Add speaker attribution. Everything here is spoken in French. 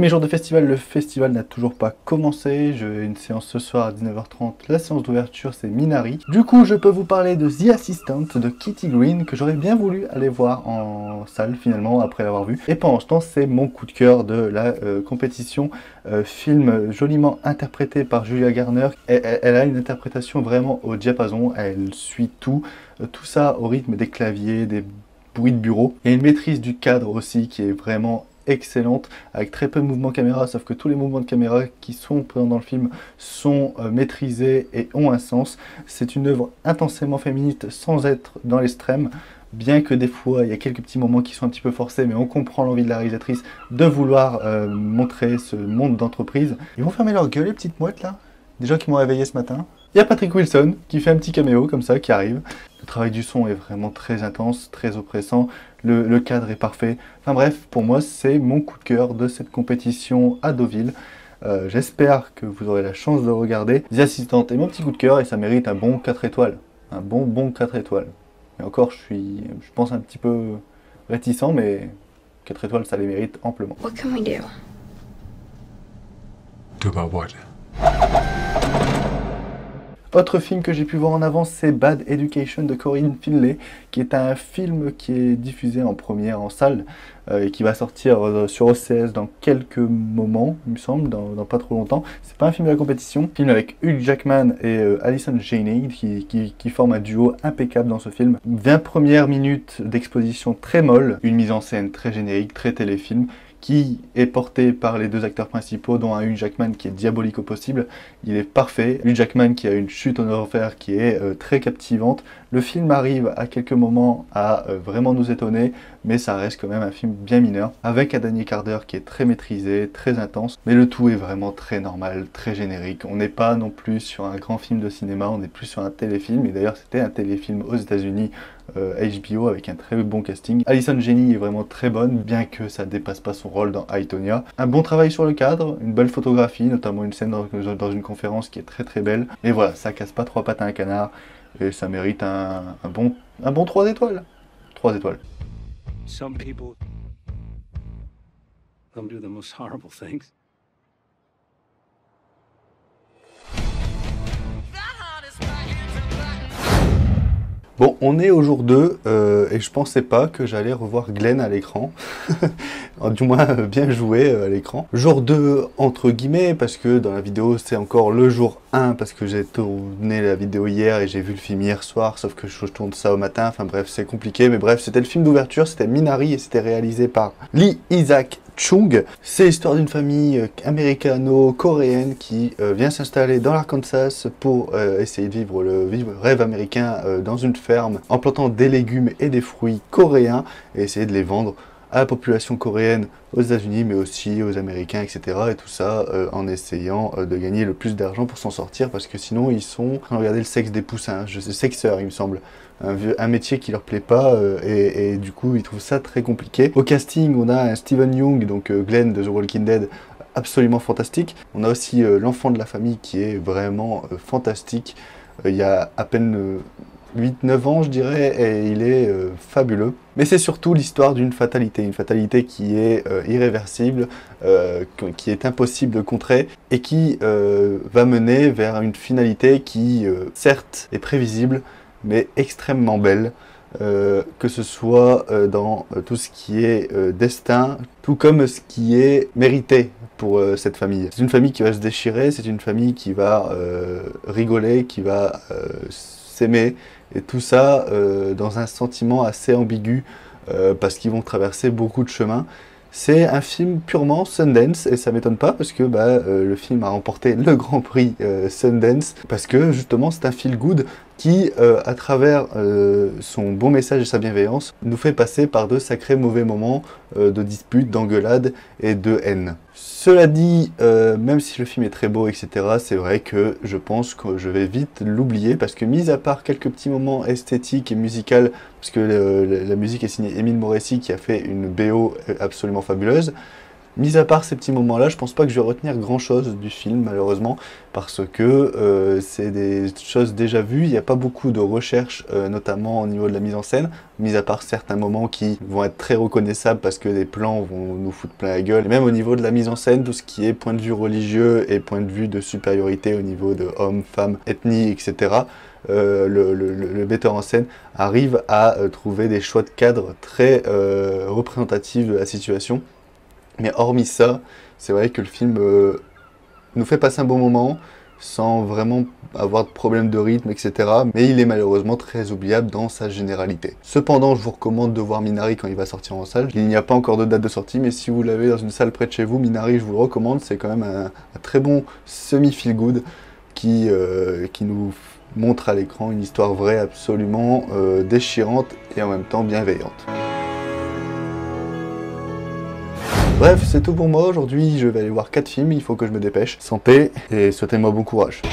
Speaker 1: Premier jour de festival, le festival n'a toujours pas commencé. J'ai une séance ce soir à 19h30. La séance d'ouverture, c'est Minari. Du coup, je peux vous parler de The Assistant de Kitty Green, que j'aurais bien voulu aller voir en salle finalement, après l'avoir vu. Et pendant ce temps, c'est mon coup de cœur de la compétition. Film joliment interprété par Julia Garner. Elle a une interprétation vraiment au diapason. Elle suit tout ça au rythme des claviers, des bruits de bureau. Il y a une maîtrise du cadre aussi qui est vraiment excellente, avec très peu de mouvements caméra, sauf que tous les mouvements de caméra qui sont présents dans le film sont maîtrisés et ont un sens. C'est une œuvre intensément féministe sans être dans l'extrême, bien que des fois il y a quelques petits moments qui sont un petit peu forcés, mais on comprend l'envie de la réalisatrice de vouloir montrer ce monde d'entreprise. Ils vont fermer leur gueule les petites mouettes là, des gens qui m'ont réveillé ce matin. Il y a Patrick Wilson qui fait un petit caméo comme ça, qui arrive. Le travail du son est vraiment très intense, très oppressant. Le cadre est parfait. Enfin bref, pour moi, c'est mon coup de cœur de cette compétition à Deauville. J'espère que vous aurez la chance de le regarder. The Assistant est mon petit coup de cœur et ça mérite un bon 4 étoiles. Un bon 4 étoiles. Et encore, je pense un petit peu réticent, mais 4 étoiles, ça les mérite amplement.
Speaker 2: What can we do?
Speaker 3: Do about what?
Speaker 1: Autre film que j'ai pu voir en avance, c'est Bad Education de Corinne Finlay, qui est un film qui est diffusé en première en salle et qui va sortir sur OCS dans quelques moments, il me semble, dans pas trop longtemps. C'est pas un film de la compétition, film avec Hugh Jackman et Allison Janney qui forment un duo impeccable dans ce film. 20 premières minutes d'exposition très molle, une mise en scène très générique, très téléfilm, qui est porté par les deux acteurs principaux, dont un Hugh Jackman qui est diabolique au possible. Il est parfait. Hugh Jackman qui a une chute en enfer qui est très captivante. Le film arrive à quelques moments à vraiment nous étonner, mais ça reste quand même un film bien mineur, avec un dernier quart d'heure qui est très maîtrisé, très intense, mais le tout est vraiment très normal, très générique. On n'est pas non plus sur un grand film de cinéma, on est plus sur un téléfilm, et d'ailleurs c'était un téléfilm aux États-Unis, HBO, avec un très bon casting. Allison Janney est vraiment très bonne, bien que ça dépasse pas son rôle dans I, Tonya. Un bon travail sur le cadre, une belle photographie, notamment une scène dans une conférence qui est très très belle. Et voilà, ça casse pas trois pattes à un canard, et ça mérite un bon 3 étoiles. 3 étoiles.
Speaker 4: Some people, they'll do the most horrible things.
Speaker 1: Bon, on est au jour 2 et je pensais pas que j'allais revoir Glenn à l'écran. Du moins, bien joué à l'écran. Jour 2 entre guillemets, parce que dans la vidéo c'est encore le jour 1, parce que j'ai tourné la vidéo hier et j'ai vu le film hier soir, sauf que je tourne ça au matin, enfin bref, c'est compliqué. Mais bref, c'était le film d'ouverture, c'était Minari et c'était réalisé par Lee Isaac Chung. C'est l'histoire d'une famille américano-coréenne qui vient s'installer dans l'Arkansas pour essayer de vivre le rêve américain dans une ferme en plantant des légumes et des fruits coréens et essayer de les vendre à la population coréenne aux États-Unis, mais aussi aux Américains, etc. Et tout ça en essayant de gagner le plus d'argent pour s'en sortir, parce que sinon ils sont en train de regarder le sexe des poussins, sexeur il me semble. Un métier qui leur plaît pas et du coup ils trouvent ça très compliqué. Au casting, on a un Steven Yeun, donc Glenn de The Walking Dead, absolument fantastique. On a aussi l'enfant de la famille qui est vraiment fantastique. Il y a à peine 8-9 ans je dirais, et il est fabuleux. Mais c'est surtout l'histoire d'une fatalité, une fatalité qui est irréversible, qui est impossible de contrer, et qui va mener vers une finalité qui, certes, est prévisible, mais extrêmement belle, que ce soit dans tout ce qui est destin, tout comme ce qui est mérité pour cette famille. C'est une famille qui va se déchirer, c'est une famille qui va rigoler, qui va s'aimer, et tout ça dans un sentiment assez ambigu, parce qu'ils vont traverser beaucoup de chemins. C'est un film purement Sundance, et ça m'étonne pas parce que le film a remporté le Grand Prix Sundance, parce que justement c'est un feel good qui, à travers son bon message et sa bienveillance, nous fait passer par de sacrés mauvais moments de disputes, d'engueulades et de haine. Cela dit, même si le film est très beau, etc., c'est vrai que je pense que je vais vite l'oublier, parce que mis à part quelques petits moments esthétiques et musicaux, parce que la musique est signée Emile Moreci qui a fait une BO absolument fabuleuse, Mis à part ces petits moments-là, je pense pas que je vais retenir grand-chose du film, malheureusement, parce que c'est des choses déjà vues, il n'y a pas beaucoup de recherche, notamment au niveau de la mise en scène, mis à part certains moments qui vont être très reconnaissables parce que des plans vont nous foutre plein la gueule. Et même au niveau de la mise en scène, tout ce qui est point de vue religieux et point de vue de supériorité au niveau de hommes, femmes, ethnie, etc., le metteur en scène arrive à trouver des choix de cadre très représentatifs de la situation. Mais hormis ça, c'est vrai que le film nous fait passer un bon moment sans vraiment avoir de problème de rythme, etc. Mais il est malheureusement très oubliable dans sa généralité. Cependant, je vous recommande de voir Minari quand il va sortir en salle. Il n'y a pas encore de date de sortie, mais si vous l'avez dans une salle près de chez vous, Minari, je vous le recommande. C'est quand même un très bon semi-feel-good qui nous montre à l'écran une histoire vraie absolument déchirante et en même temps bienveillante. Bref, c'est tout pour moi. Aujourd'hui, je vais aller voir 4 films, il faut que je me dépêche. Santé et souhaitez-moi bon courage.